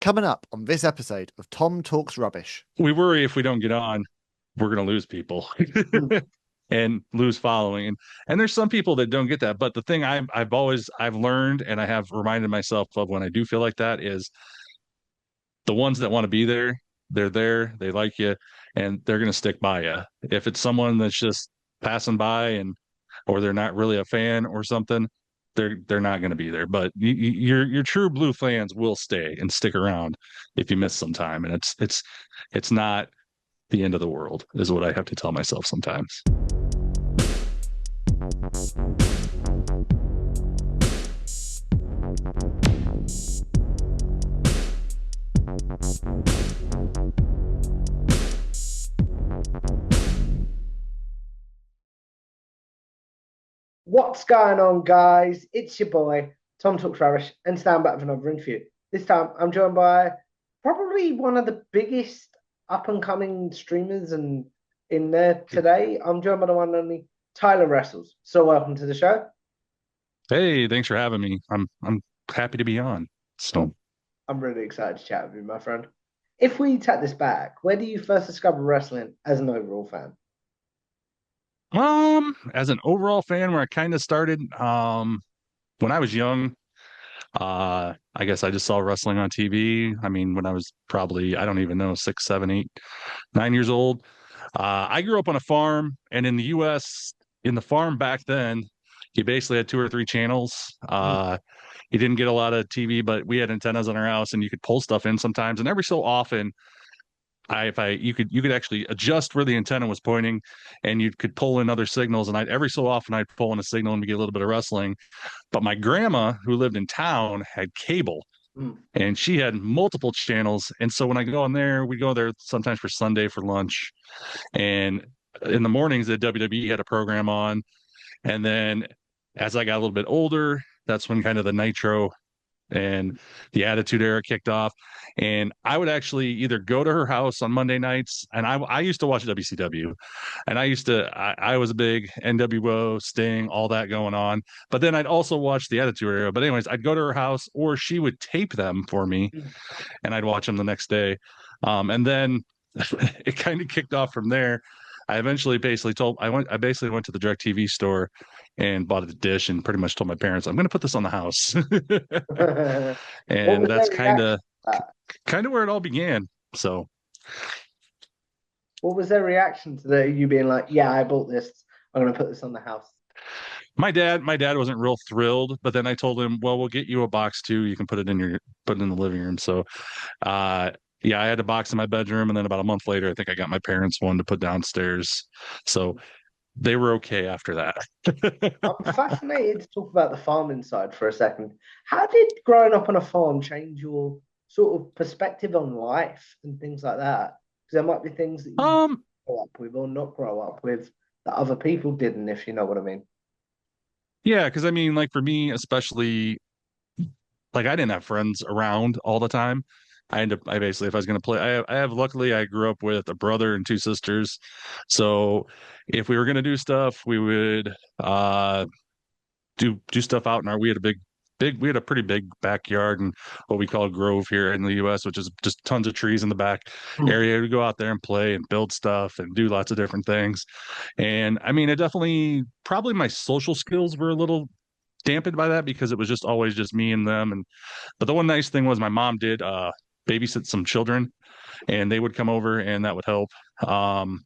Coming up on this episode of Tom Talks Rubbish. We worry if we don't get on, we're going to lose people Mm. and lose following. And there's some people that don't get that. But the thing I've learned and I have reminded myself of when I do feel like that is the ones that want to be there, they're there, they like you, and they're going to stick by you. If it's someone that's just passing by and or they're not really a fan or something, they're not going to be there. But your true blue fans will stay and stick around if you miss some time, and it's not the end of the world, is what I have to tell myself sometimes. What's going on, guys? It's your boy, Tom Talks Rubbish, and today I'm back with another interview. This time I'm joined by probably one of the biggest up and coming streamers and in there today. I'm joined by the one and only Tyler Wrestles. So welcome to the show. Hey, thanks for having me. I'm happy to be on. So, I'm really excited to chat with you, my friend. If we take this back, where do you first discover wrestling as an overall fan? as an overall fan, where I kind of started, when I was young, I guess I just saw wrestling on TV. I mean, when I was probably, I don't even know, 6, 7, 8, 9 years old. I grew up on a farm, and in the US, in the farm back then, you basically had two or three channels. Mm. You didn't get a lot of TV, but we had antennas on our house, and you could pull stuff in sometimes. And every so often, if I you could actually adjust where the antenna was pointing, and you could pull in other signals. And I every so often I'd pull in a signal and we get a little bit of wrestling. But my grandma, who lived in town, had cable, Mm. and she had multiple channels. And so when I go in there, we go there sometimes for Sunday for lunch, and in the mornings the WWE had a program on. And then as I got a little bit older, that's when kind of the Nitro and the Attitude Era kicked off. And I would actually either go to her house on Monday nights, and I used to watch WCW, and I was a big NWO, Sting, all that going on. But then I'd also watch the Attitude Era. But anyways, I'd go to her house, or she would tape them for me, Mm. and I'd watch them the next day. And then it kind of kicked off from there. I eventually basically told I basically went to the DirecTV store and bought a dish and pretty much told my parents I'm going to put this on the house. What And was that's their kind reaction of to that? kind of where it all began. So What was their reaction to you being like, "Yeah, I bought this. I'm gonna put this on the house." my dad wasn't real thrilled, but then I told him, well, we'll get you a box too. You can put it in the living room. So uh yeah, I had a box in my bedroom, and then about a month later, I think I got my parents one to put downstairs. So they were okay after that. I'm fascinated to talk about the farming side for a second. How did growing up on a farm change your sort of perspective on life and things like that? Because there might be things that you um grow up with or not grow up with that other people didn't, if you know what I mean. yeah, because I mean, like for me, especially, like I didn't have friends around all the time. I basically, if I was going to play, luckily I grew up with a brother and two sisters. So if we were going to do stuff, we would do stuff out in we had a we had a pretty big backyard and what we call a grove here in the US, which is just tons of trees in the back Hmm. area. We go out there and play and build stuff and do lots of different things. And I mean, it definitely, probably my social skills were a little dampened by that because it was just always just me and them. And but the one nice thing was my mom did babysit some children, and they would come over and that would help. Um,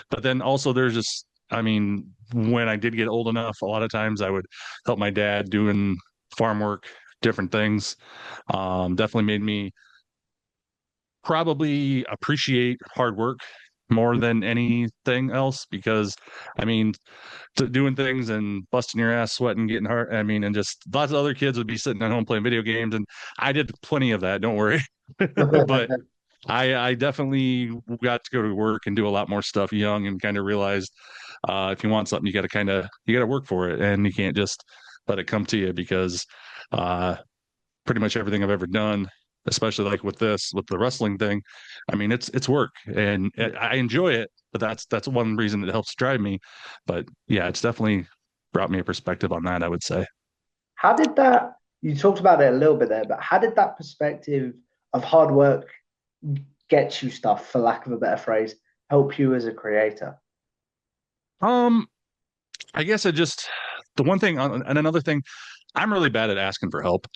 but then also there's just, I mean, when I did get old enough, a lot of times I would help my dad doing farm work, different things. Definitely made me probably appreciate hard work more than anything else because I mean, doing things and busting your ass, sweating, getting hurt. I mean, and just lots of other kids would be sitting at home playing video games, and I did plenty of that. Don't worry. But I definitely got to go to work and do a lot more stuff young, and kind of realized if you want something, you got to work for it, and you can't just let it come to you because uh, pretty much everything I've ever done, especially like with the wrestling thing, I mean, it's work, and I enjoy it, but that's one reason it helps drive me. But yeah, it's definitely brought me a perspective on that, I would say. How did that, you talked about it a little bit there, but how did that perspective of hard work gets you stuff, for lack of a better phrase, help you as a creator? Um, I guess the one thing and another thing, I'm really bad at asking for help.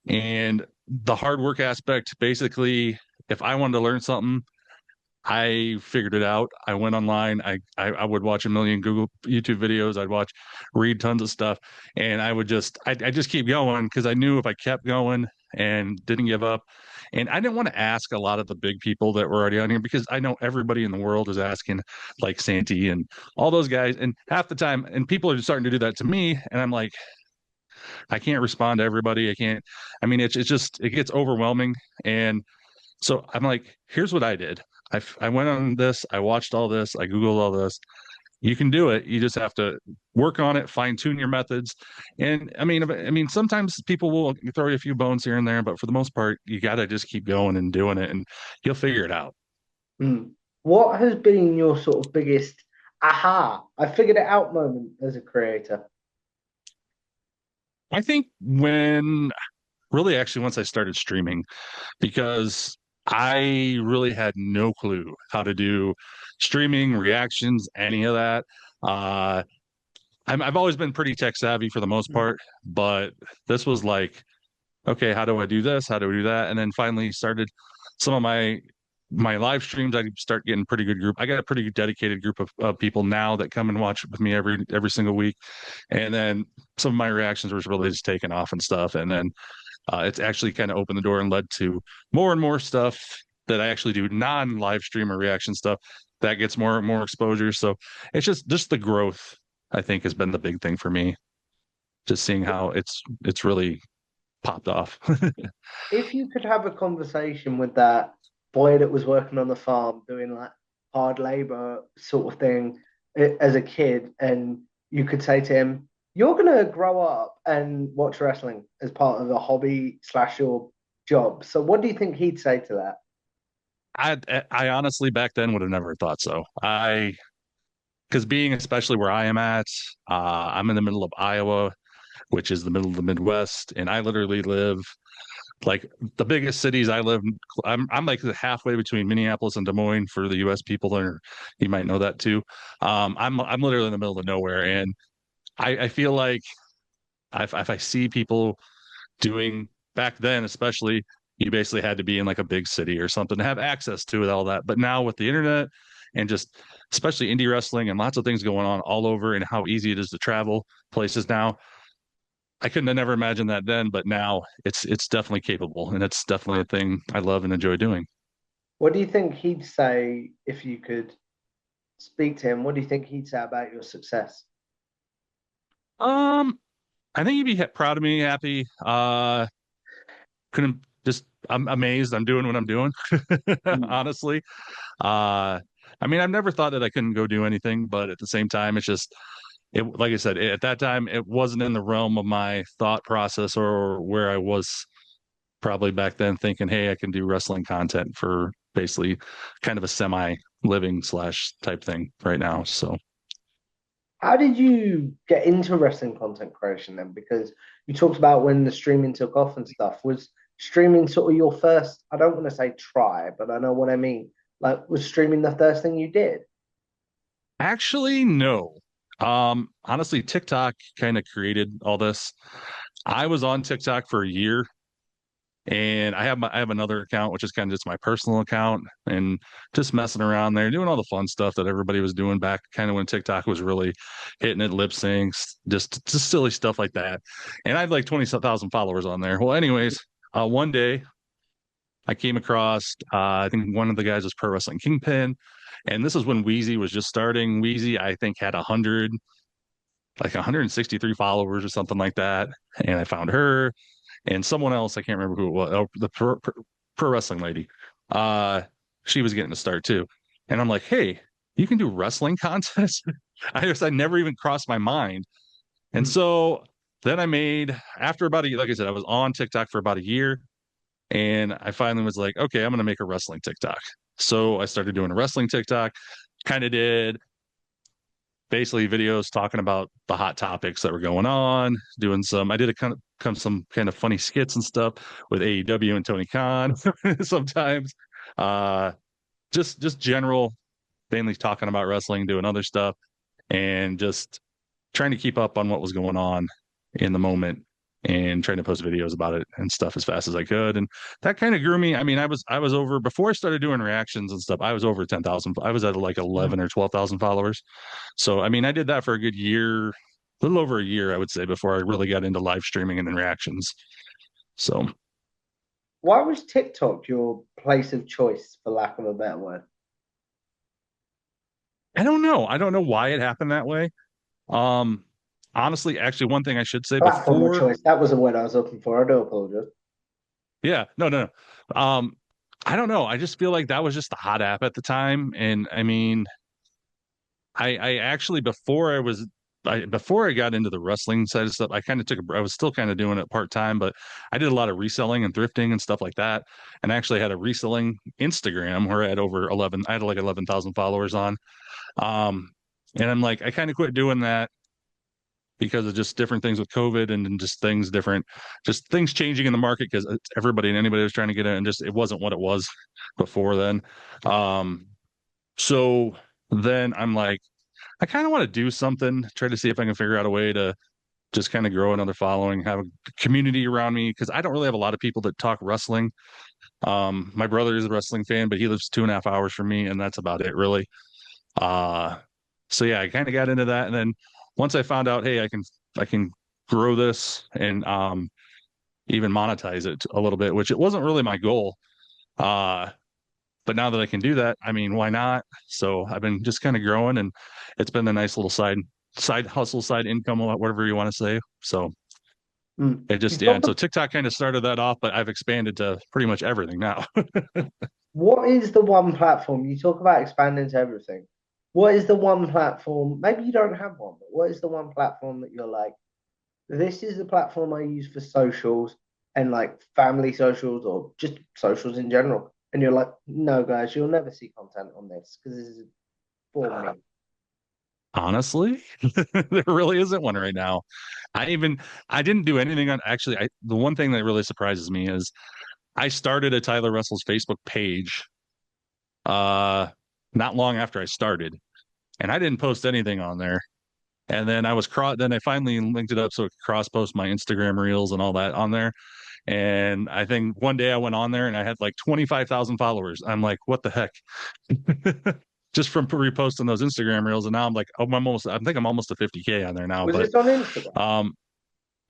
And the hard work aspect, basically, if I wanted to learn something, I figured it out. I went online. I would watch a million Google YouTube videos. Read tons of stuff, and I just keep going because I knew if I kept going and didn't give up, and I didn't want to ask a lot of the big people that were already on here because I know everybody in the world is asking, like Santi and all those guys, and half the time, and people are starting to do that to me, and I'm like, I can't respond to everybody. I can't. I mean, it's just it gets overwhelming, and so I'm like, here's what I did. I went on this, I watched all this, I Googled all this. You can do it. You just have to work on it, fine tune your methods. And I mean, sometimes people will throw you a few bones here and there, but for the most part, you got to just keep going and doing it and you'll figure it out. Mm. What has been your sort of biggest aha, I figured it out moment as a creator? I think once I started streaming, because I really had no clue how to do streaming, reactions, any of that. Uh, I've always been pretty tech savvy for the most part, but this was like, okay, how do I do this? How do I do that? And then finally started some of my live streams. I start getting pretty good group. I got a pretty dedicated group of people now that come and watch with me every single week. And then some of my reactions was really just taking off and stuff. And then it's actually kind of opened the door and led to more and more stuff that I actually do non-live stream or reaction stuff that gets more and more exposure. So it's just the growth, I think, has been the big thing for me. Just seeing how it's really popped off. If you could have a conversation with that boy that was working on the farm doing like hard labor sort of thing as a kid, and you could say to him, "You're gonna grow up and watch wrestling as part of a hobby slash your job." So, what do you think he'd say to that? I honestly back then would have never thought so. Because being especially where I am at, I'm in the middle of Iowa, which is the middle of the Midwest, and I literally live like the biggest cities I live. I'm like halfway between Minneapolis and Des Moines for the U.S. people, or you might know that too. I'm literally in the middle of nowhere, and I feel like if I see people doing back then, especially, you basically had to be in like a big city or something to have access to it, all that. But now with the internet and just especially indie wrestling and lots of things going on all over and how easy it is to travel places now, I couldn't have never imagined that then, but now it's definitely capable and it's definitely a thing I love and enjoy doing. What do you think he'd say if you could speak to him? What do you think he'd say about your success? Um, I think he'd be proud of me, happy. Couldn't just I'm amazed I'm doing what I'm doing, Mm. honestly. Uh, I mean, I've never thought that I couldn't go do anything, but at the same time, it's just like I said, at that time, it wasn't in the realm of my thought process or where I was probably back then thinking, hey, I can do wrestling content for basically kind of a semi living slash type thing right now. So How did you get into wrestling content creation then? Because you talked about when the streaming took off and stuff. Was streaming sort of your first, I don't want to say try, but I know what I mean. Like, was streaming the first thing you did? actually, no. Honestly, TikTok kind of created all this. I was on TikTok for a year and I have another account which is kind of just my personal account and just messing around there doing all the fun stuff that everybody was doing back kind of when TikTok was really hitting it, lip syncs, just silly stuff like that. And I had like 20,000 followers on there. Well, anyways, one day I came across I think one of the guys was Pro Wrestling Kingpin, and this is when Wheezy was just starting. Wheezy I think had 163 followers or something like that, and I found her and someone else, I can't remember who it was, the pro wrestling lady. Uh, she was getting to start too. And I'm like, hey, you can do wrestling contests? I never even crossed my mind. And Mm. so then I made, after about a year, like I said, I was on TikTok for about a year. And I finally was like, okay, I'm going to make a wrestling TikTok. So I started doing a wrestling TikTok, kind of did basically videos talking about the hot topics that were going on, doing I did some kind of funny skits and stuff with AEW and Tony Khan sometimes. Uh, just general, mainly talking about wrestling, doing other stuff, and just trying to keep up on what was going on in the moment and trying to post videos about it and stuff as fast as I could. And that kind of grew me. I mean, I was over before I started doing reactions and stuff. I was over 10,000. I was at like 11 or 12,000 followers. So, I mean, I did that for a good year, a little over a year, I would say, before I really got into live streaming and then reactions. So, Why was TikTok your place of choice, for lack of a better word? I don't know. I don't know why it happened that way. Um, Honestly, actually, one thing I should say Platform of before, choice. That was the word I was looking for. I do apologize. yeah, no. I don't know. I just feel like that was just the hot app at the time. And I mean, I actually before I got into the wrestling side of stuff, I kind of I was still kind of doing it part time, but I did a lot of reselling and thrifting and stuff like that. And I actually had a reselling Instagram where I had like 11,000 followers on. Um, and I'm like, I kind of quit doing that because of just different things with COVID and just just things changing in the market because everybody and anybody was trying to get in and just it wasn't what it was before then. Um, so then I'm like, I kind of want to do something, try to see if I can figure out a way to just kind of grow another following, have a community around me because I don't really have a lot of people that talk wrestling. My brother is a wrestling fan, but he lives 2.5 hours from me, and that's about it, really. Uh, so yeah, I kind of got into that, and then once I found out, hey, I can grow this and even monetize it a little bit, which it wasn't really my goal. Uh, but now that I can do that, I mean, why not? So I've been just kind of growing, and it's been a nice little side hustle, side income, whatever you want to say. So it You just yeah. And talked so TikTok kind of started that off, but I've expanded to pretty much everything now. What is the one platform? You talk about expanding to everything. What is the one platform? Maybe you don't have one, but what is the one platform that you're like, this is the platform I use for socials and like family socials or just socials in general? And you're like, no, guys, you'll never see content on this because this is for me. Honestly, there really isn't one right now. I didn't do anything on actually. The one thing that really surprises me is I started a Tyler Russell's Facebook page uh not long after I started, and I didn't post anything on there. And then then I finally linked it up so it could cross post my Instagram reels and all that on there. And I think one day I went on there and I had like 25,000 followers. I'm like, what the heck? Just from reposting those Instagram reels. And now I'm like, oh, I think I'm almost to 50K on there now. Was But this on Instagram?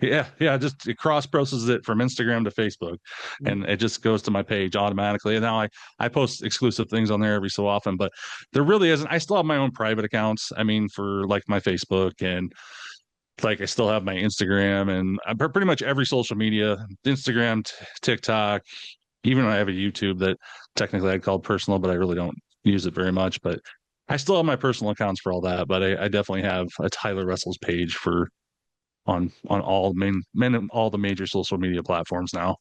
yeah, just it cross processes it from Instagram to Facebook, and it just goes to my page automatically. And now I post exclusive things on there every so often, but there really isn't. I still have my own private accounts. I mean, for like my Facebook and like I still have my Instagram and pretty much every social media, Instagram, TikTok, even I have a YouTube that technically I'd call personal, but I really don't use it very much. But I still have my personal accounts for all that. But I definitely have a Tyler Russell's page for on all the major social media platforms now.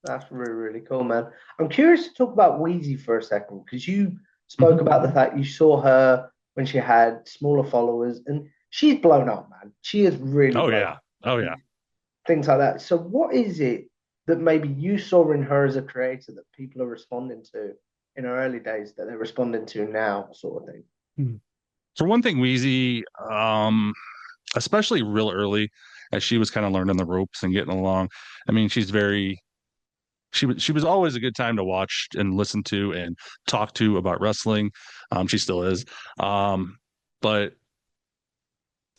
That's really, really cool, man. I'm curious to talk about Wheezy for a second because you spoke Mhm. about the fact you saw her when she had smaller followers and she's blown up, man. She is really Oh blown yeah. up. Oh yeah. Things like that. So, what is it that maybe you saw in her as a creator that people are responding to in her early days that they're responding to now, sort of thing? Mhm. For one thing, Wheezy, especially real early, as she was kind of learning the ropes and getting along. I mean, she was always a good time to watch and listen to and talk to about wrestling. She still is. But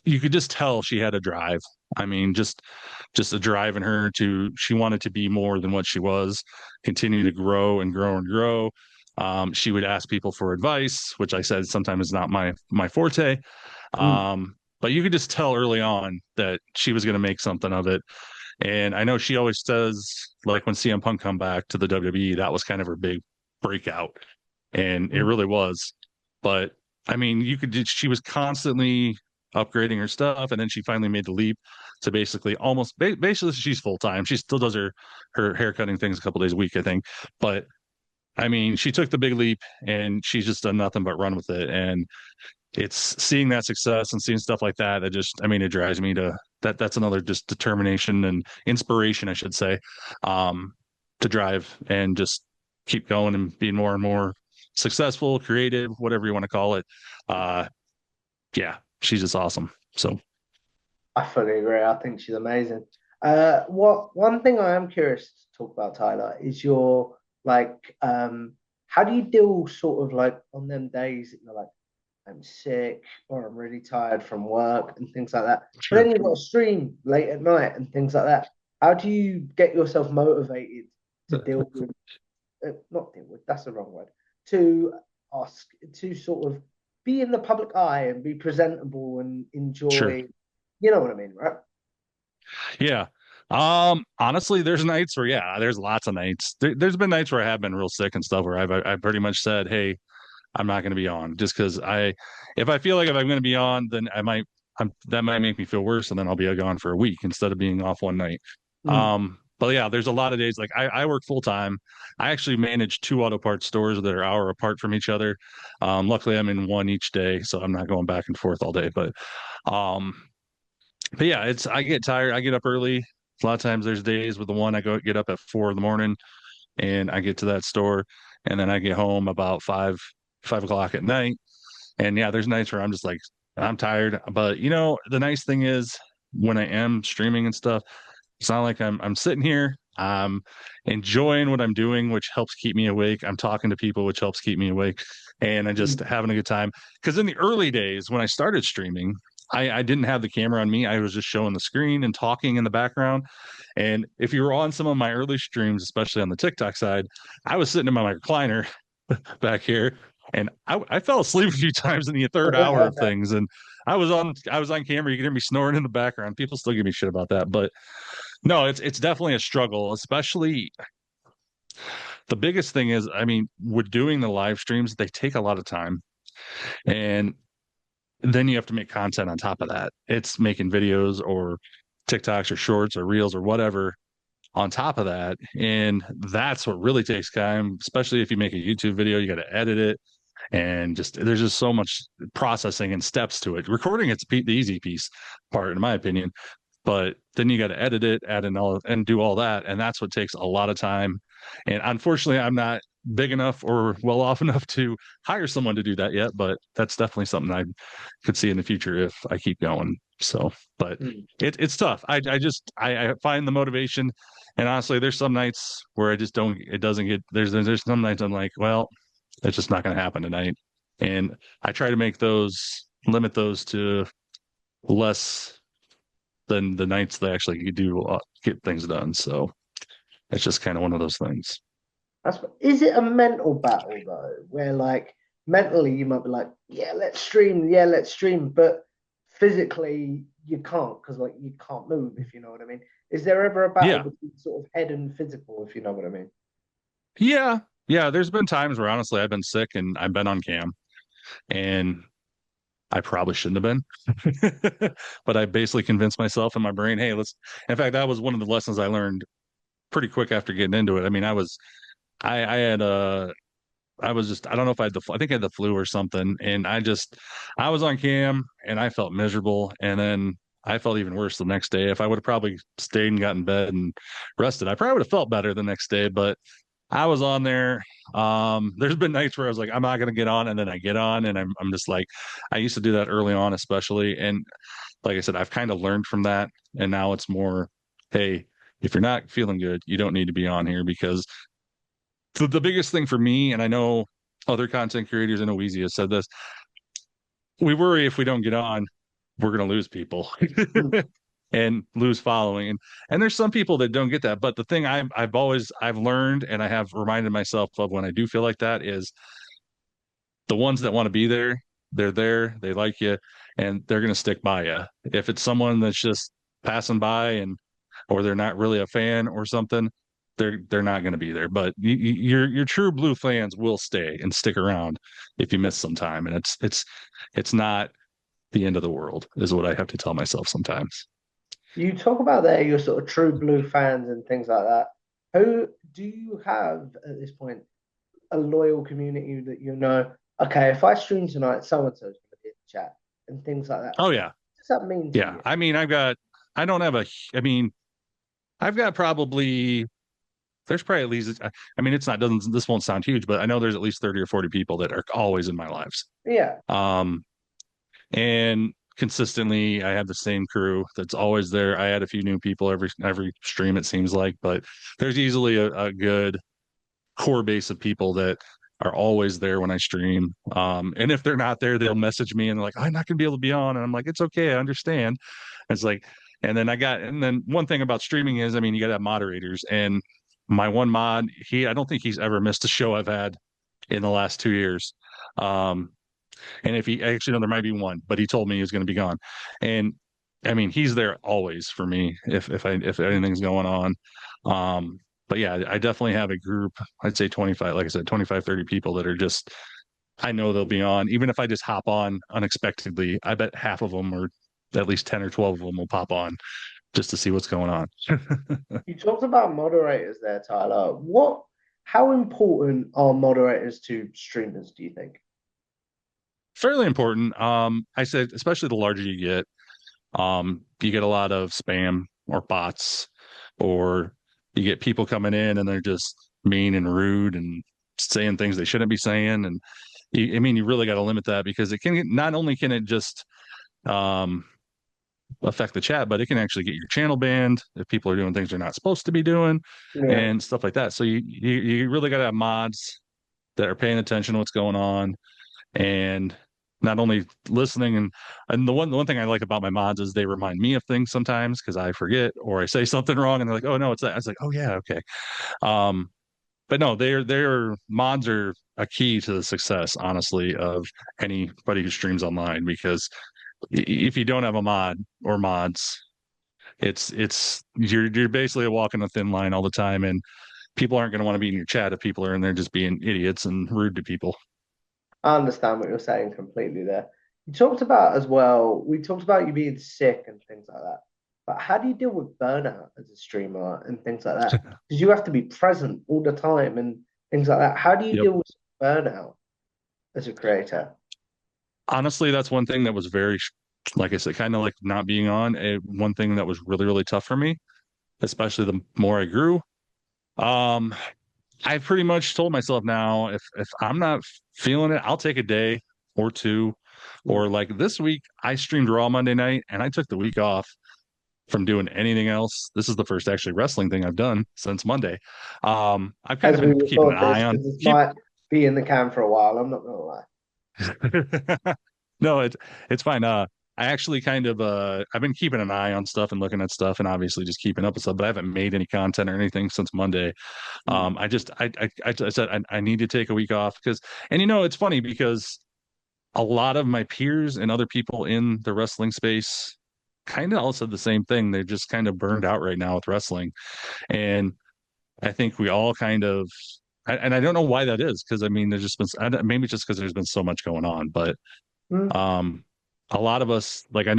you could just tell she had a drive. I mean, just a drive in her to she wanted to be more than what she was, continue to grow and grow and grow. She would ask people for advice, which I said sometimes is not my forte. Mm. But you could just tell early on that she was going to make something of it. And I know she always says, like when CM Punk come back to the WWE, that was kind of her big breakout, and it Mm. really was. But I mean, she was constantly upgrading her stuff, and then she finally made the leap to basically basically she's full time. She still does her hair cutting things a couple days a week, I think. But I mean, she took the big leap, and she's just done nothing but run with it. And it's seeing that success and seeing stuff like that that just, I mean, it drives me to that's another just determination and inspiration, I should say, to drive and just keep going and being more and more successful, creative, whatever you want to call it. uh yeah, she's just awesome. So I fully agree. I think she's amazing. What one thing I am curious to talk about, Tyler, is your like how do you deal sort of like on them days that you're like, I'm sick or I'm really tired from work and things like that. But sure. then you've got to stream late at night and things like that. How do you get yourself motivated to deal with, not deal with, that's the wrong word, to ask, to sort of be in the public eye and be presentable and Sure. enjoy, you know what I mean, right? Yeah. Honestly, there's nights where, yeah, there's lots of nights. There's been nights where I have been real sick and stuff where I've pretty much said, hey, I'm not going to be on, just because if I feel like if I'm going to be on, then that might make me feel worse, and then I'll be gone for a week instead of being off one night. Mm. But yeah, there's a lot of days like I work full time. I actually manage two auto parts stores that are an hour apart from each other. Luckily, I'm in one each day, so I'm not going back and forth all day. Um, but yeah, I get tired. I get up early. A lot of times there's days with the one I get up at 4 in the morning and I get to that store, and then I get home about 5 o'clock at night. And yeah, there's nights where I'm just like, I'm tired. But the nice thing is when I am streaming and stuff, it's not like I'm sitting here. I'm enjoying what I'm doing, which helps keep me awake. I'm talking to people, which helps keep me awake, and I'm just Mm. having a good time. Because in the early days when I started streaming, I didn't have the camera on me. I was just showing the screen and talking in the background. And if you were on some of my early streams, especially on the TikTok side, I was sitting in my recliner back here, and I fell asleep a few times in the third hour of things. And I was on camera. You can hear me snoring in the background. People still give me shit about that, but no, it's definitely a struggle. Especially the biggest thing is, I mean, with doing the live streams, they take a lot of time, and then you have to make content on top of that. It's making videos or TikToks or shorts or reels or whatever on top of that. And that's what really takes time, especially if you make a YouTube video, you got to edit it. And just there's just so much processing and steps to it. Recording it's the easy piece part, in my opinion, but then you got to edit it, add in all and do all that, and that's what takes a lot of time. And unfortunately, I'm not big enough or well off enough to hire someone to do that yet, but that's definitely something I could see in the future if I keep going. So, but Mm. it's tough. I find the motivation, and honestly, there's some nights where I just don't. It doesn't get. There's some nights I'm like, well, it's just not going to happen tonight, and I try to limit those to less than the nights they actually do get things done. So it's just kind of one of those things. Is it a mental battle though, where like mentally you might be like, yeah, let's stream, but physically you can't because like you can't move, if you know what I mean. Is there ever a battle Yeah, between sort of head and physical, if you know what I mean? yeah, yeah. There's been times where honestly I've been sick and I've been on cam, and I probably shouldn't have been, but I basically convinced myself in my brain, hey, let's. In fact, that was one of the lessons I learned pretty quick after getting into it. I mean, I had I was just, I don't know if I had I think I had the flu or something. And I was on cam and I felt miserable. And then I felt even worse the next day. If I would have probably stayed and got in bed and rested, I probably would have felt better the next day. But I was on there. There's been nights where I was like, I'm not going to get on. And then I get on and I'm just like, I used to do that early on, especially. And like I said, I've kind of learned from that. And now it's more, hey, if you're not feeling good, you don't need to be on here because the biggest thing for me, and I know other content creators, and Oezy has said this, we worry if we don't get on, we're going to lose people Mm. and lose following. And there's some people that don't get that. But the thing I've learned and I have reminded myself of when I do feel like that is the ones that want to be there, they're there, they like you, and they're going to stick by you. If it's someone that's just passing by and or they're not really a fan or something, they're not going to be there. But your true blue fans will stay and stick around if you miss some time, and it's not the end of the world, is what I have to tell myself sometimes. You talk about there your sort of true blue fans and things like that. Who do you have at this point a loyal community that you know, okay, if I stream tonight, so and so's gonna be chat and things like that. Oh What yeah. does that mean to Yeah. you? I mean, I don't have I've got probably, there's probably at least, I mean, it's not, doesn't, this won't sound huge, but I know there's at least 30 or 40 people that are always in my lives. Yeah, Um, and consistently I have the same crew that's always there. I add a few new people every stream, it seems like, but there's easily a good core base of people that are always there when I stream. And if they're not there, they'll message me and they're like, I'm not gonna be able to be on. And I'm like, it's okay, I understand. It's like, and then one thing about streaming is, I mean, you gotta have moderators. And my one mod, I don't think he's ever missed a show I've had in the last 2 years. Um, and if he actually, no, there might be one, but he told me he was going to be gone. And I mean, he's there always for me if anything's going on. But yeah, I definitely have a group. I'd say 25, like I said, 25, 30 people that are just, I know they'll be on. Even if I just hop on unexpectedly, I bet half of them, or at least 10 or 12 of them, will pop on just to see what's going on. you talked about moderators there, Tyler. How important are moderators to streamers, do you think? Fairly important. I said, especially the larger you get a lot of spam or bots, or you get people coming in and they're just mean and rude and saying things they shouldn't be saying. And I mean, you really got to limit that, because it can, not only can it just um, affect the chat, but it can actually get your channel banned if people are doing things they're not supposed to be doing Yeah. and stuff like that. So you really got to have mods that are paying attention to what's going on, and not only listening. And the one thing I like about my mods is they remind me of things sometimes, because I forget or I say something wrong and they're like, oh no, it's that. I was like, oh yeah, okay. um but no, their mods are a key to the success, honestly, of anybody who streams online, because if you don't have a mod or mods, you're basically walking a thin line all the time, and people aren't going to want to be in your chat if people are in there just being idiots and rude to people. I understand what you're saying completely there. You talked about as well, we talked about you being sick and things like that. But how do you deal with burnout as a streamer and things like that? Because you have to be present all the time and things like that. How do you Yep. deal with burnout as a creator? Honestly, that's one thing that was very, like I said, kind of like not being on. One thing that was really, really tough for me, especially the more I grew. Um, I pretty much told myself now, if I'm not feeling it, I'll take a day or two. Or like this week, I streamed Raw Monday night and I took the week off from doing anything else. This is the first actually wrestling thing I've done since Monday. I've kind As of we been keeping an record eye this, on because this might be in the can for a while, I'm not gonna lie. No, it's fine. I actually kind of I've been keeping an eye on stuff and looking at stuff and obviously just keeping up with stuff, but I haven't made any content or anything since Monday. I said I need to take a week off, because, and it's funny because a lot of my peers and other people in the wrestling space kind of all said the same thing. They're just kind of burned out right now with wrestling. And I think we all kind of, and I don't know why that is, because I mean, there's just been, maybe it's just because there's been so much going on, but Mm, um, a lot of us, like I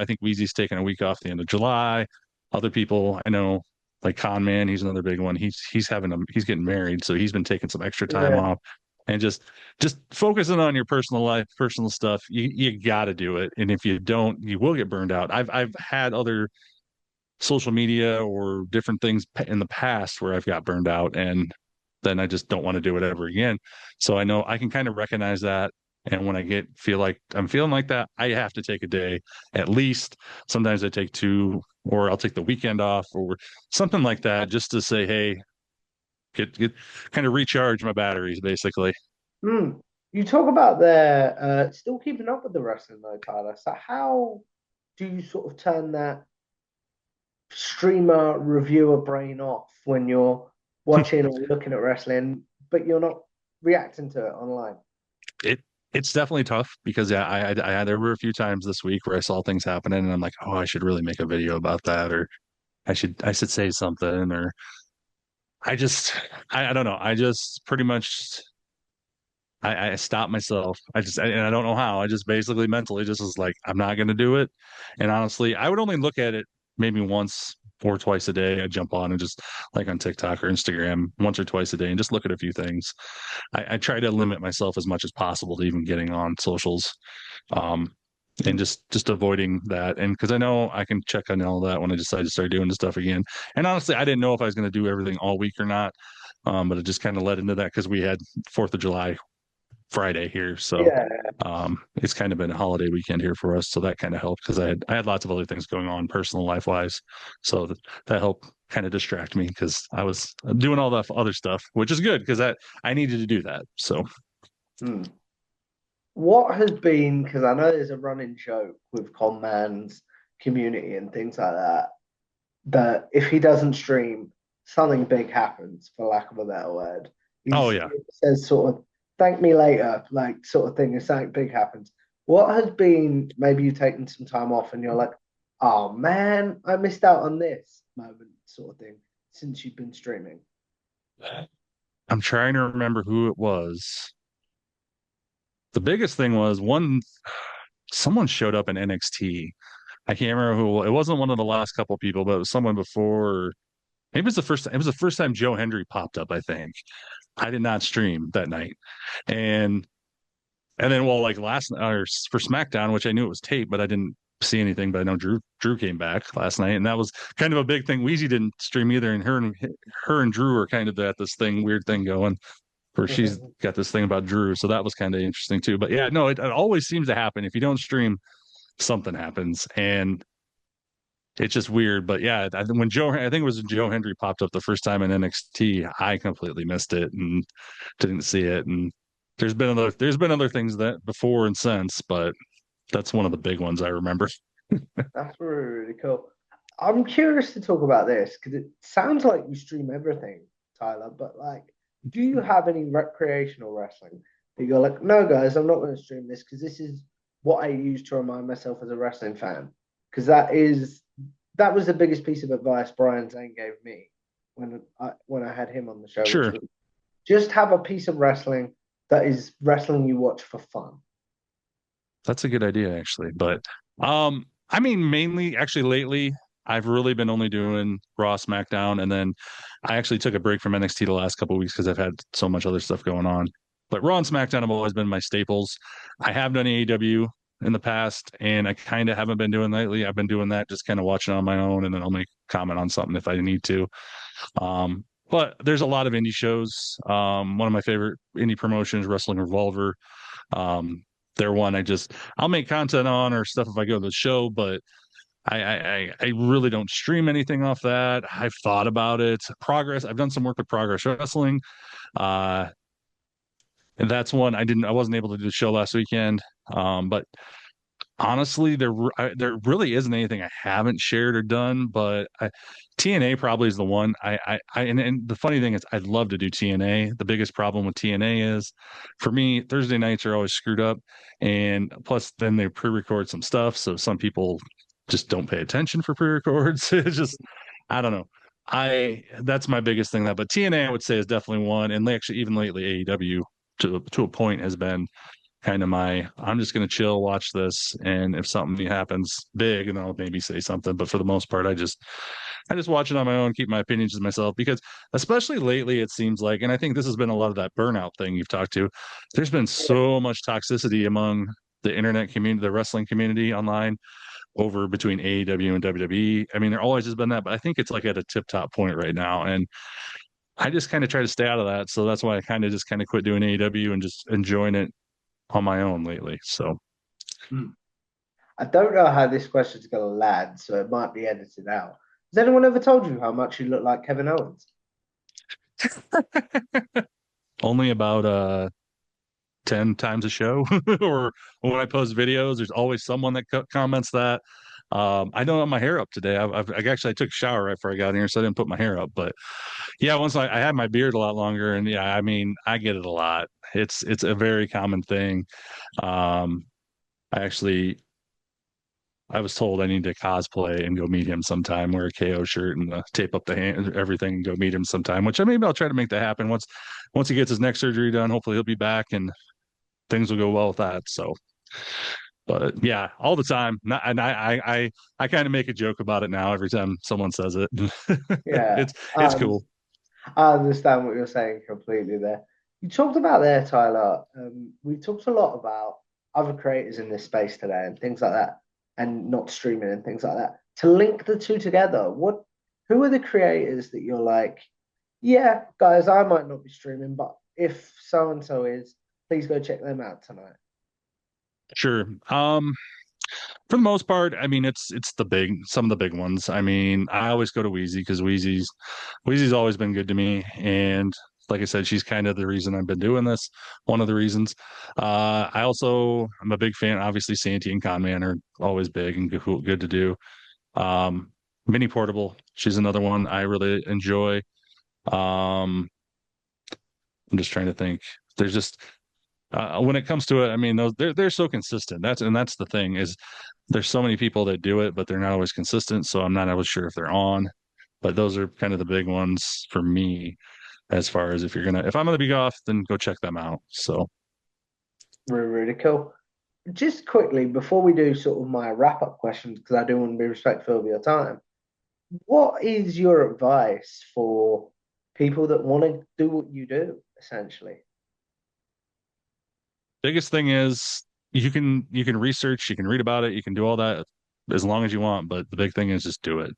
think Wheezy's taking a week off the end of July. Other people I know, like Con Man, he's another big one. He's getting married, so he's been taking some extra time yeah. off, and just focusing on your personal life, personal stuff. You got to do it, and if you don't, you will get burned out. I've had other social media or different things in the past where I've got burned out, and then I just don't want to do it ever again. So I know I can kind of recognize that. And when feel like I'm feeling like that, I have to take a day at least. Sometimes I take two, or I'll take the weekend off or something like that, just to say, hey, get kind of recharge my batteries, basically. Mm. You talk about the still keeping up with the wrestling though, Tyler. So how do you sort of turn that streamer reviewer brain off when you're watching or looking at wrestling, but you're not reacting to it online? it it's definitely tough, because yeah, there were a few times this week where I saw things happening and I'm like, oh, I should really make a video about that, or I should say something, or I don't know. I just pretty much I stopped myself. And I don't know how. I just basically mentally just was like, I'm not going to do it. And honestly, I would only look at it maybe once or twice a day. I jump on and just like on TikTok or Instagram once or twice a day and just look at a few things. I try to limit myself as much as possible to even getting on socials. Um, and just avoiding that. And because I know I can check on all that when I decide to start doing the stuff again. And honestly, I didn't know if I was going to do everything all week or not. But it just kind of led into that because we had 4th of July Friday here. So Yeah. it's kind of been a holiday weekend here for us. So that kind of helped because I had lots of other things going on personal life wise. So that helped kind of distract me because I was doing all that other stuff, which is good because I needed to do that. So What has been, because I know there's a running joke with Conman's community and things like that, that if he doesn't stream, something big happens, for lack of a better word. oh yeah. He says sort of, thank me later, like sort of thing, if something big happens. What has been, maybe you've taken some time off and you're like, oh man, I missed out on this moment, sort of thing, since you've been streaming? I'm trying to remember who it was. The biggest thing was someone showed up in NXT. I can't remember who it wasn't one of the last couple people, but it was someone before. Maybe it was the first time Joe Hendry popped up, I think. I did not stream that night. And then well, like last or for SmackDown, which I knew it was taped, but I didn't see anything, but I know Drew came back last night, and that was kind of a big thing. Weezy didn't stream either, and her and Drew are kind of at this weird thing going where she's got this thing about Drew. So that was kind of interesting too. But yeah, no, it always seems to happen. If you don't stream, something happens. And it's just weird. But yeah, I think it was Joe Hendry popped up the first time in NXT, I completely missed it and didn't see it. And there's been other things that before and since, but that's one of the big ones I remember. That's really, really cool. I'm curious to talk about this because it sounds like you stream everything, Tyler, but like, do you have any recreational wrestling that you're like, no, guys, I'm not going to stream this because this is what I use to remind myself as a wrestling fan? Because that was the biggest piece of advice Brian Zane gave me when I had him on the show. Sure. Which was just have a piece of wrestling that is wrestling you watch for fun. That's a good idea, actually. But I mean, mainly actually lately, I've really been only doing Raw, SmackDown, and then I actually took a break from NXT the last couple of weeks because I've had so much other stuff going on. But Raw and SmackDown have always been my staples. I have done AEW in the past, and I kind of haven't been doing lately. I've been doing that, just kind of watching on my own, and then only comment on something if I need to. But there's a lot of indie shows. One of my favorite indie promotions, Wrestling Revolver. They're one I'll make content on or stuff if I go to the show, but I really don't stream anything off that. I've thought about it. I've done some work with Progress Wrestling. And that's one I wasn't able to do the show last weekend. But honestly, there really isn't anything I haven't shared or done, but TNA probably is the one. And the funny thing is, I'd love to do TNA. The biggest problem with TNA is, for me, Thursday nights are always screwed up, and plus, then they pre-record some stuff, so some people just don't pay attention for pre-records. It's just, I don't know. That's my biggest thing. But TNA, I would say, is definitely one, and actually, even lately, AEW to a point has been kind of I'm just going to chill, watch this, and if something happens big, and I'll maybe say something. But for the most part, I just watch it on my own, keep my opinions to myself, because especially lately, it seems like, and I think this has been a lot of that burnout thing you've talked to. There's been so much toxicity among the internet community, the wrestling community online, over between AEW and WWE. I mean, there always has been that, but I think it's like at a tip top point right now, and I just kind of try to stay out of that. So that's why I kind of quit doing AEW and just enjoying it on my own lately. So I don't know how this question's going to land, so it might be edited out. Has anyone ever told you how much you look like Kevin Owens? only about 10 times a show or when I post videos, there's always someone that comments that. I don't have my hair up today. I took a shower right before I got here, so I didn't put my hair up. But yeah, once I had my beard a lot longer, and yeah, I mean, I get it a lot. It's a very common thing. I was told I need to cosplay and go meet him sometime, wear a KO shirt and tape up the hand, everything, and go meet him sometime. Which maybe I'll try to make that happen once he gets his neck surgery done. Hopefully he'll be back and things will go well with that. So But yeah, all the time. And I kind of make a joke about it now every time someone says it. Yeah. It's cool. I understand what you're saying completely there. You talked about there, Tyler. We talked a lot about other creators in this space today and things like that, and not streaming and things like that. To link the two together, who are the creators that you're like, yeah, guys, I might not be streaming, but if so and so is, please go check them out tonight. Sure. For the most part, I mean, it's some of the big ones. I mean, I always go to Wheezy because Wheezy's always been good to me, and like I said, she's kind of the reason I've been doing this. One of the reasons. I'm a big fan. Obviously, Santi and Conman are always big and good to do. Um, Mini Portable, she's another one I really enjoy. Um, I'm just trying to think. There's just when it comes to it, I mean, they're so consistent. That's the thing is there's so many people that do it, but they're not always consistent. So I'm not always sure if they're on. But those are kind of the big ones for me as far as if I'm gonna be off, then go check them out. So Really, really cool. Just quickly, before we do sort of my wrap-up questions, because I do want to be respectful of your time, what is your advice for people that want to do what you do, essentially? biggest thing is you can research, you can read about it, you can do all that as long as you want, but the big thing is just do it.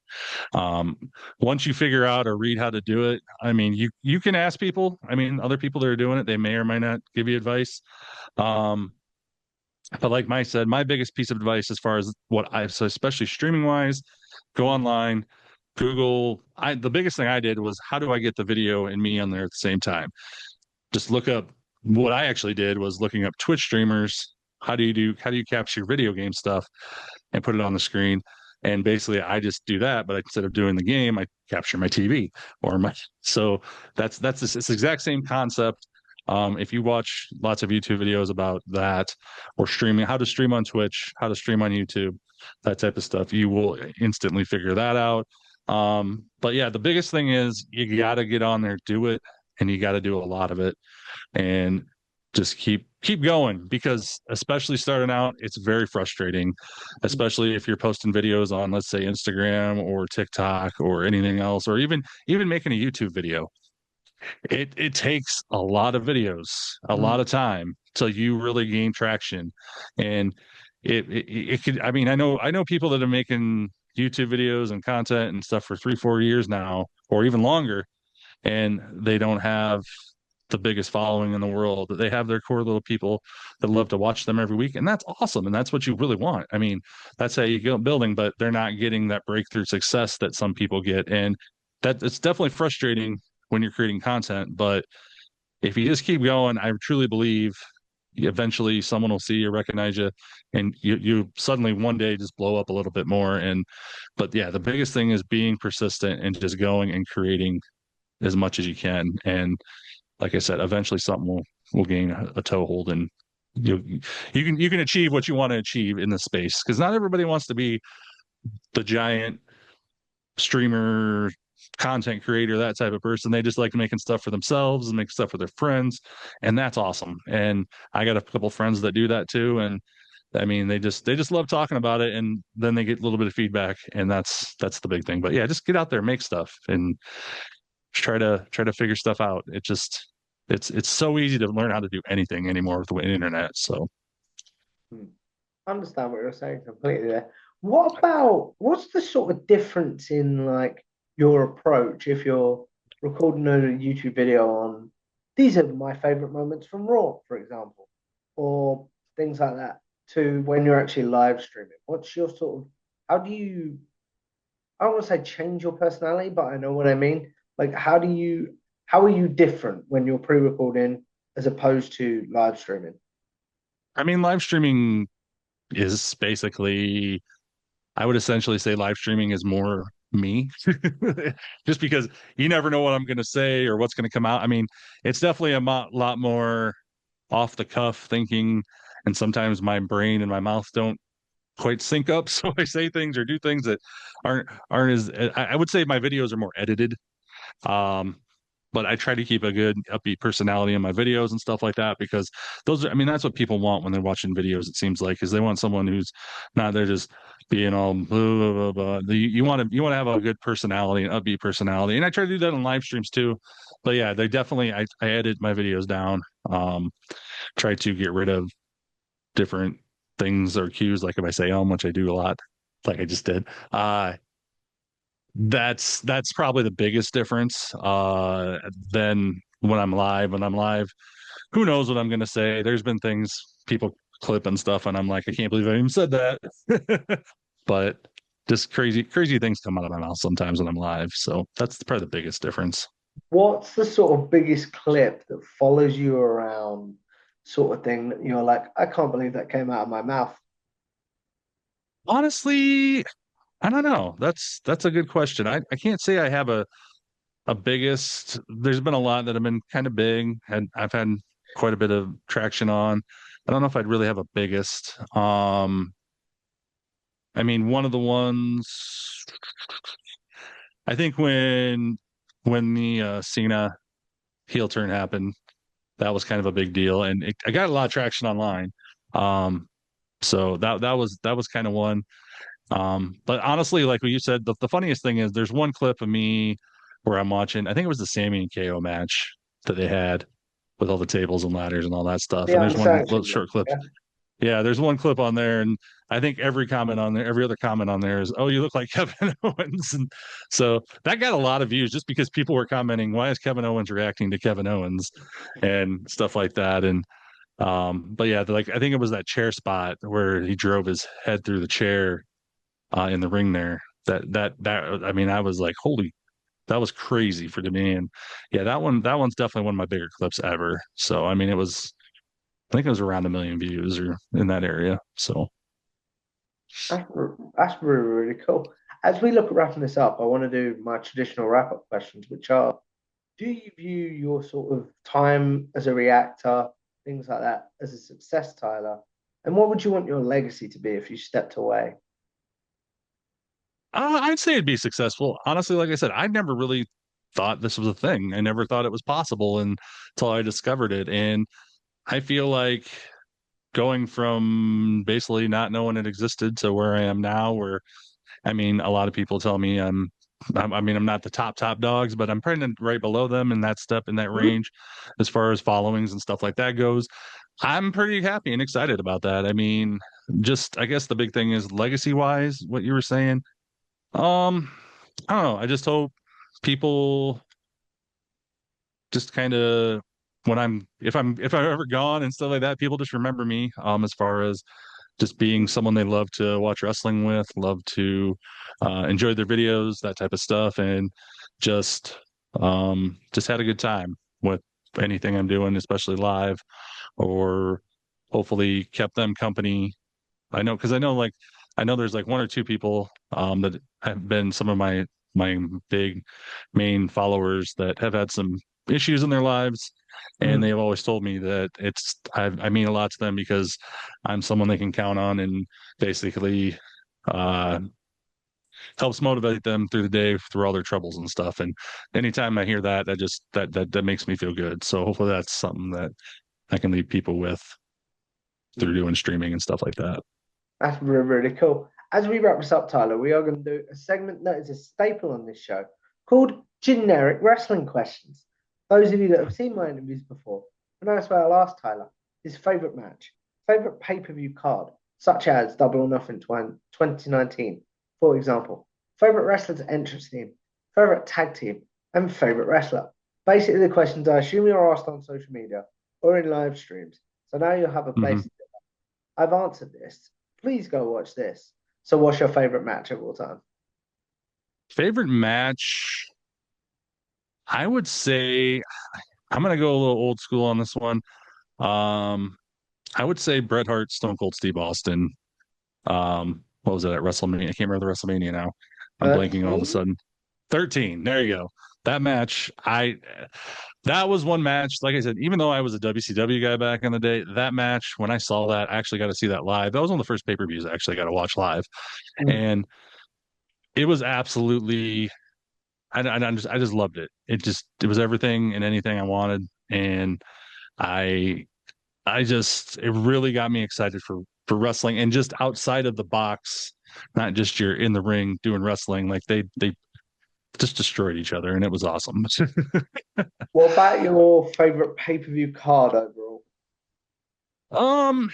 Um, Once you figure out or read how to do it, I mean, you can ask people. I mean, other people that are doing it, they may or may not give you advice. Um, but like Mike said, my biggest piece of advice as far as so especially streaming wise, go online, Google. The biggest thing I did was how do I get the video and me on there at the same time? Just look up what I actually did was looking up Twitch streamers. How do you capture video game stuff and put it on the screen? And basically I just do that, but instead of doing the game, I capture my TV or my so that's this it's the exact same concept. If you watch lots of YouTube videos about that or streaming, how to stream on Twitch, how to stream on YouTube, that type of stuff, you will instantly figure that out. But yeah, the biggest thing is you got to get on there, do it, and you got to do a lot of it and just keep going because especially starting out it's very frustrating, especially if you're posting videos on, let's say, Instagram or TikTok or anything else, or even making a YouTube video. It takes a lot of videos, a lot Mm. of time till you really gain traction. And it could, I mean, I know people that are making YouTube videos and content and stuff for 3-4 years now or even longer, and they don't have the biggest following in the world. They have their core little people that love to watch them every week, and that's awesome. And that's what you really want. I mean, that's how you go building, but they're not getting that breakthrough success that some people get, and that it's definitely frustrating when you're creating content. But if you just keep going, I truly believe eventually someone will see you, recognize you, and you suddenly one day just blow up a little bit more. And but yeah, the biggest thing is being persistent and just going and creating as much as you can. And like I said, eventually something will gain a toehold, and you can achieve what you want to achieve in this space because not everybody wants to be the giant streamer, content creator, that type of person. They just like making stuff for themselves and make stuff for their friends, and that's awesome. And I got a couple friends that do that too, and I mean they just love talking about it, and then they get a little bit of feedback, and that's the big thing. But yeah, just get out there, make stuff, and try to figure stuff out. It's so easy to learn how to do anything anymore with the internet. So Mm. I understand what you're saying completely there. What's the sort of difference in like your approach if you're recording a YouTube video on these are my favorite moments from Raw, for example, or things like that, to when you're actually live streaming? What's your sort of how do you I don't want to say change your personality, but I know what I mean. Like how are you different when you're pre-recording as opposed to live streaming? I mean, live streaming is basically, I would essentially say live streaming is more me, just because you never know what I'm going to say or what's going to come out. I mean, it's definitely lot more off the cuff thinking, and sometimes my brain and my mouth don't quite sync up, so I say things or do things that aren't as I would say my videos are more edited. Um, but I try to keep a good upbeat personality in my videos and stuff like that, because those are, I mean, that's what people want when they're watching videos, it seems like, is they want someone who's not there just being all blah, blah, blah, blah. You want to have a good personality, an upbeat personality. And I try to do that on live streams too. But yeah, they definitely I edit my videos down. Try to get rid of different things or cues, like if I say which I do a lot, like I just did. That's probably the biggest difference. Then when I'm live, who knows what I'm gonna say? There's been things people clip and stuff, and I'm like, I can't believe I even said that. But just crazy things come out of my mouth sometimes when I'm live. So that's probably the biggest difference. What's the sort of biggest clip that follows you around, sort of thing that you're like, I can't believe that came out of my mouth? Honestly, I don't know. That's a good question. I can't say I have a biggest. There's been a lot that have been kind of big, and I've had quite a bit of traction on. I don't know if I'd really have a biggest. I mean, one of the ones, I think when the Cena heel turn happened, that was kind of a big deal, and I got a lot of traction online. Um, so that was kind of one. But honestly, like what you said, the funniest thing is there's one clip of me where I'm watching, I think it was the Sammy and KO match that they had with all the tables and ladders and all that stuff. The And there's one little unsanctioned one. short clip. Yeah. Yeah, there's one clip on there, and I think every other comment on there is, "Oh, you look like Kevin Owens," and so that got a lot of views just because people were commenting, "Why is Kevin Owens reacting to Kevin Owens?" and stuff like that. And but yeah, like I think it was that chair spot where he drove his head through the chair in the ring there. That I mean, I was like, holy, that was crazy for me. And yeah, that one's definitely one of my bigger clips ever. So I mean, I think it was around 1 million views or in that area. So That's really, really cool. As we look at wrapping this up, I want to do my traditional wrap-up questions, which are, do you view your sort of time as a reactor, things like that, as a success, Tyler? And what would you want your legacy to be if you stepped away? I'd say it'd be successful. Honestly, like I said, I never really thought this was a thing. I never thought it was possible until I discovered it. And I feel like going from basically not knowing it existed to where I am now, where I mean, a lot of people tell me I mean, I'm not the top dogs, but I'm probably right below them in that step in that Mhm. range as far as followings and stuff like that goes. I'm pretty happy and excited about that. I mean, just I guess the big thing is legacy wise, what you were saying. Um, I don't know. I just hope people just kind of when if I'm ever gone and stuff like that, people just remember me as far as just being someone they love to watch wrestling with, love to enjoy their videos, that type of stuff, and just just had a good time with anything I'm doing, especially live, or hopefully kept them company. I know because I know there's like one or two people that have been some of my big main followers that have had some issues in their lives, and Mm. they've always told me that I mean a lot to them because I'm someone they can count on, and basically uh helps motivate them through the day through all their troubles and stuff. And anytime I hear that, that makes me feel good. So hopefully that's something that I can leave people with through doing streaming and stuff like that. That's really, really cool. As we wrap this up, Tyler, we are going to do a segment that is a staple on this show called Generic Wrestling Questions. Those of you that have seen my interviews before, and that's where I'll ask Tyler his favorite match, favorite pay per view card, such as Double or Nothing 2019, for example, favorite wrestler's entrance team, favorite tag team, and favorite wrestler. Basically, the questions I assume you're asked on social media or in live streams. So now you'll have a Mm-hmm. place. I've answered this. Please go watch this. So, what's your favorite match of all time? Favorite match, I would say I'm gonna go a little old school on this one. Um, I would say Bret Hart, Stone Cold Steve Austin. What was it at WrestleMania? I can't remember the WrestleMania now. I'm blanking all of a 13? sudden. 13. There you go. That match, that was one match. Like I said, even though I was a WCW guy back in the day, that match, when I saw that, I actually got to see that live. That was one of the first pay-per-views I actually got to watch live. Mm. And it was absolutely I just loved it. It was everything and anything I wanted, and I it really got me excited for wrestling and just outside of the box, not just you're in the ring doing wrestling. Like they just destroyed each other, and it was awesome. What about your favorite pay-per-view card overall? um,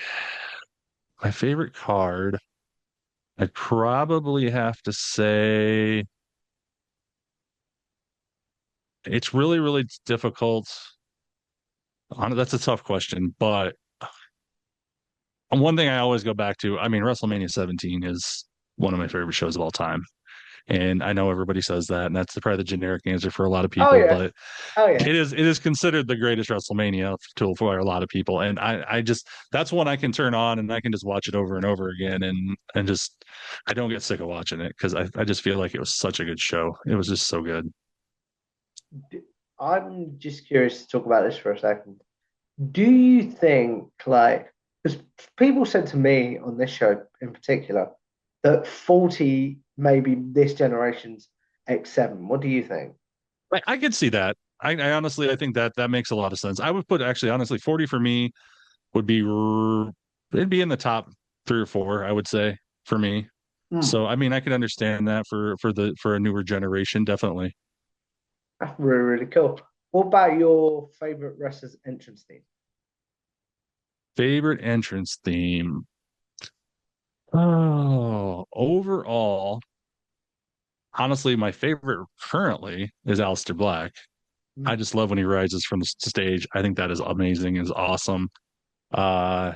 my favorite card, I'd probably have to say it's really, really difficult. That's a tough question, but one thing I always go back to, I mean, WrestleMania 17 is one of my favorite shows of all time. And I know everybody says that, and that's probably the generic answer for a lot of Oh people, yeah, but oh yeah. it is considered the greatest WrestleMania tool for a lot of people. And I just that's one I can turn on and I can just watch it over and over again and just I don't get sick of watching it because I just feel like it was such a good show. It was just so good. I'm just curious to talk about this for a second. Do you think, like, because people said to me on this show in particular that 40 maybe this generation's X7? What do you think? I could see that. I honestly I think that that makes a lot of sense. I would put actually honestly 40 for me would be it'd be in the top 3 or 4, I would say, for me. Hmm, So I mean I can understand that for a newer generation, definitely. that's really, really cool. What about your favorite wrestler's entrance theme? Favorite entrance theme. Oh, overall, honestly, my favorite currently is Aleister Black. I Hmm. just love when he rises from the stage. I think that is amazing, is awesome. Uh,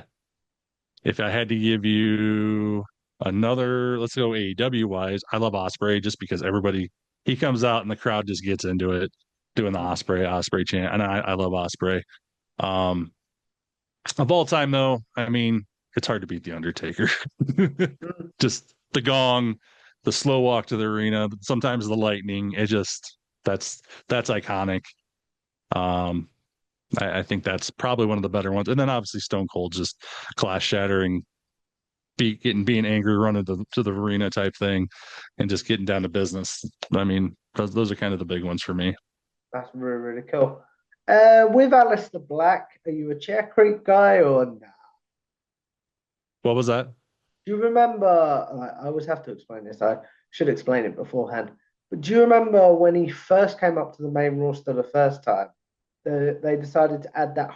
if I had to give you another, let's go AEW wise, I love Osprey just because everybody he comes out and the crowd just gets into it, doing the Osprey chant, and I love Osprey. Um, of all time though, I mean, it's hard to beat the Undertaker. Hmm. Just the gong, the slow walk to the arena, sometimes the lightning. It just that's iconic. Um, I think that's probably one of the better ones. And then obviously Stone Cold just class shattering, being angry, running to the arena type thing, and just getting down to business. I mean, those are kind of the big ones for me. That's really, really cool. With Alistair Black, are you a Chair Creek guy or nah? What was that? Do you remember? Like, I always have to explain this. I should explain it beforehand. But do you remember when he first came up to the main roster the first time? They decided to add that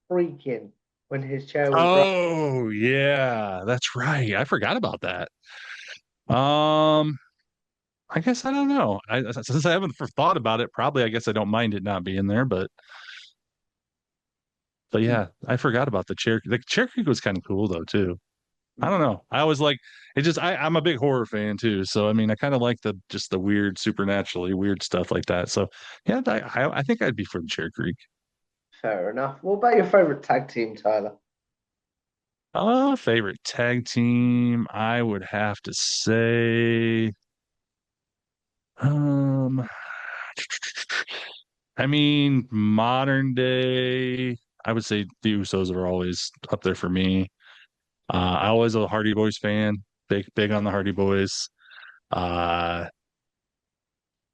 freak in when his chair was right. Oh yeah, that's right. I forgot about that. Um, I guess I don't know. Since I haven't thought about it, probably I guess I don't mind it not being there, but yeah, I forgot about the chair. The chair creek was kind of cool though too. I don't know. I always like it. Just I'm a big horror fan too, so I mean, I kind of like the just the weird, supernaturally weird stuff like that. So yeah, I think I'd be for the chair creek. Fair enough. What about your favorite tag team, Tyler? Favorite tag team, I would have to say, um, I mean, modern day, I would say the Usos are always up there for me. I always a Hardy Boys fan, big on the Hardy Boys. Uh,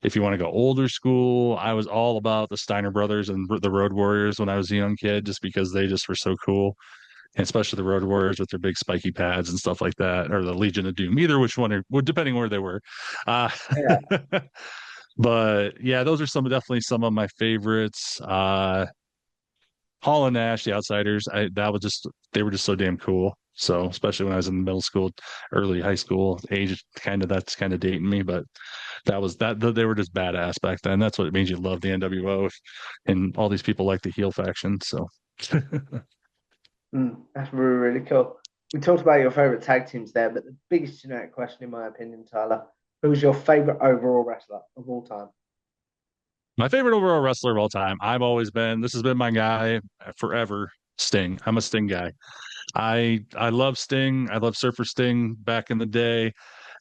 if you want to go older school, I was all about the Steiner brothers and the Road Warriors when I was a young kid, just because they just were so cool. And especially the Road Warriors with their big spiky pads and stuff like that, or the Legion of Doom, either which one, depending where they were. Uh, Yeah. but yeah, those are definitely some of my favorites. Hall and Nash, the Outsiders, they were just so damn cool. So especially when I was in middle school, early high school age, that's kind of dating me, but they were just badass back then. That's what made you love the NWO, and all these people like the heel faction. So That's really, really cool. We talked about your favorite tag teams there, but the biggest generic question, in my opinion, Tyler, who's your favorite overall wrestler of all time? my favorite overall wrestler of all time, this has been my guy forever. Sting. I'm a Sting guy. I love Sting. I love Surfer Sting back in the day.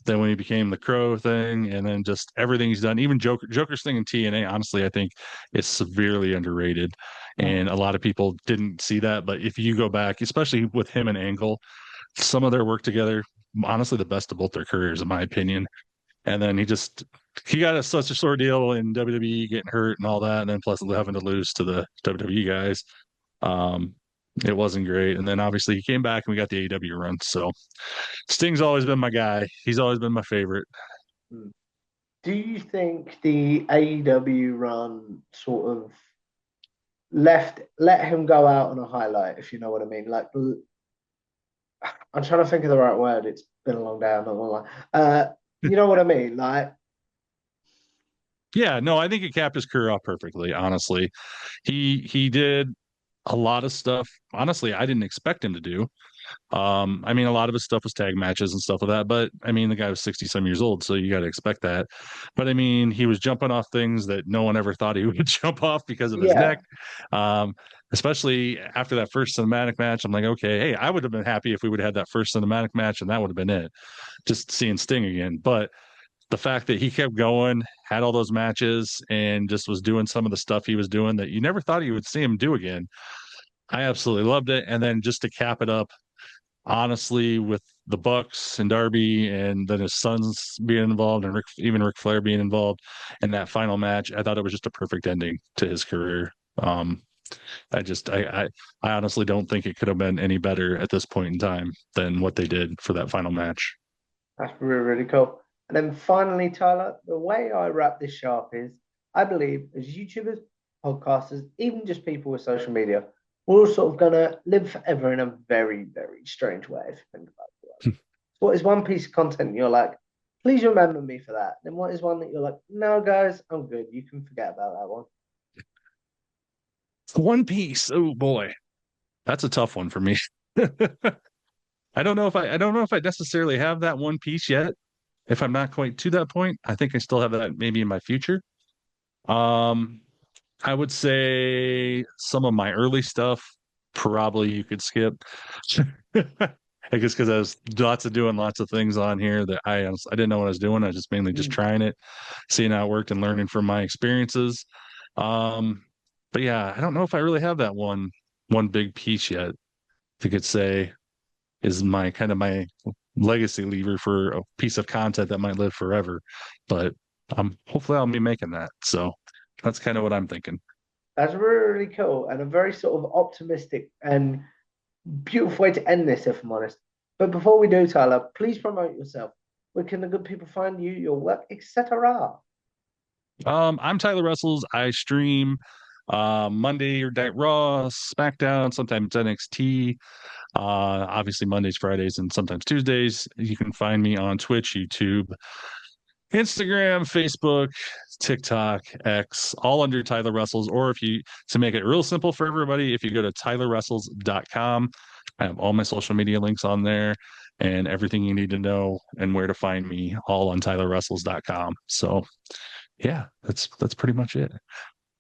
Then when he became the Crow thing, and then just everything he's done, even Joker's thing in TNA, honestly, I think is severely underrated. And a lot of people didn't see that. But if you go back, especially with him and Angle, some of their work together, honestly, the best of both their careers, in my opinion. And then he just he got such a sore deal in WWE, getting hurt and all that, and then plus having to lose to the WWE guys. It wasn't great. And then obviously he came back and we got the AEW run. So Sting's always been my guy. He's always been my favorite. Do you think the AEW run sort of let him go out on a highlight, if you know what I mean? Like, I'm trying to think of the right word. It's been a long day. I'm not gonna lie. You know what I mean? Like, yeah, no, I think it capped his career off perfectly. Honestly, he did a lot of stuff. Honestly, I didn't expect him to do. I mean, a lot of his stuff was tag matches and stuff like that, but I mean, the guy was 60 some years old, so you got to expect that. But I mean, he was jumping off things that no one ever thought he would jump off because of his neck. Especially after that first cinematic match, I'm like, okay, hey, I would have been happy if we would have had that first cinematic match and that would have been it. Just seeing Sting again. But the fact that he kept going, had all those matches, and just was doing some of the stuff he was doing that you never thought you would see him do again. I absolutely loved it. And then just to cap it up, honestly, with the Bucks and Darby, and then his sons being involved, and even Ric Flair being involved in that final match, I thought it was just a perfect ending to his career. I honestly don't think it could have been any better at this point in time than what they did for that final match. That's really, really cool. And then finally, Tyler, the way I wrap this show up is I believe as YouTubers, podcasters, even just people with social media, we're all sort of going to live forever in a very, very strange way, if you think about it. What is one piece of content you're like, please remember me for that? Then what is one that you're like, no, guys, I'm good. You can forget about that one. One Piece. Oh boy, that's a tough one for me. I don't know if I necessarily have that One Piece yet. If I'm not quite to that point, I think I still have that maybe in my future. I would say some of my early stuff probably you could skip. I guess because I was doing lots of things on here that I didn't know what I was doing. I was just mainly just trying it, seeing how it worked, and learning from my experiences. But yeah, I don't know if I really have that one big piece yet. You could say is my legacy lever for a piece of content that might live forever. But hopefully I'll be making that. So that's kind of what I'm thinking. That's really, really cool and a very sort of optimistic and beautiful way to end this, if I'm honest. But before we do, Tyler, please promote yourself. Where can the good people find you, your work, etc.? I'm Tyler Russels. I stream Monday or Night Raw, SmackDown, sometimes NXT. Obviously Mondays, Fridays, and sometimes Tuesdays. You can find me on Twitch, YouTube, Instagram, Facebook, TikTok, X, all under Tyler Russels. Or to make it real simple for everybody, if you go to tylerrussels.com, I have all my social media links on there and everything you need to know and where to find me all on tylerrussels.com. So yeah, that's pretty much it.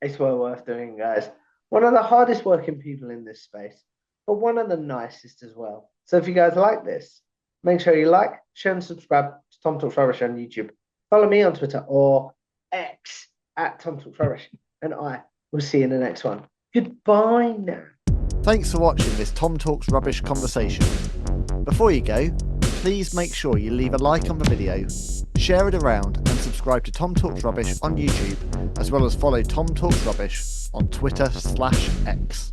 It's well worth doing, guys. One of the hardest working people in this space, but one of the nicest as well. So if you guys like this, make sure you like, share, and subscribe to Tom Talks Rubbish on YouTube. Follow me on Twitter or X at Tom Talks Rubbish, and I will see you in the next one. Goodbye now. Thanks for watching this Tom Talks Rubbish conversation. Before you go, please make sure you leave a like on the video, share it around, and subscribe to Tom Talks Rubbish on YouTube, as well as follow Tom Talks Rubbish on Twitter/X.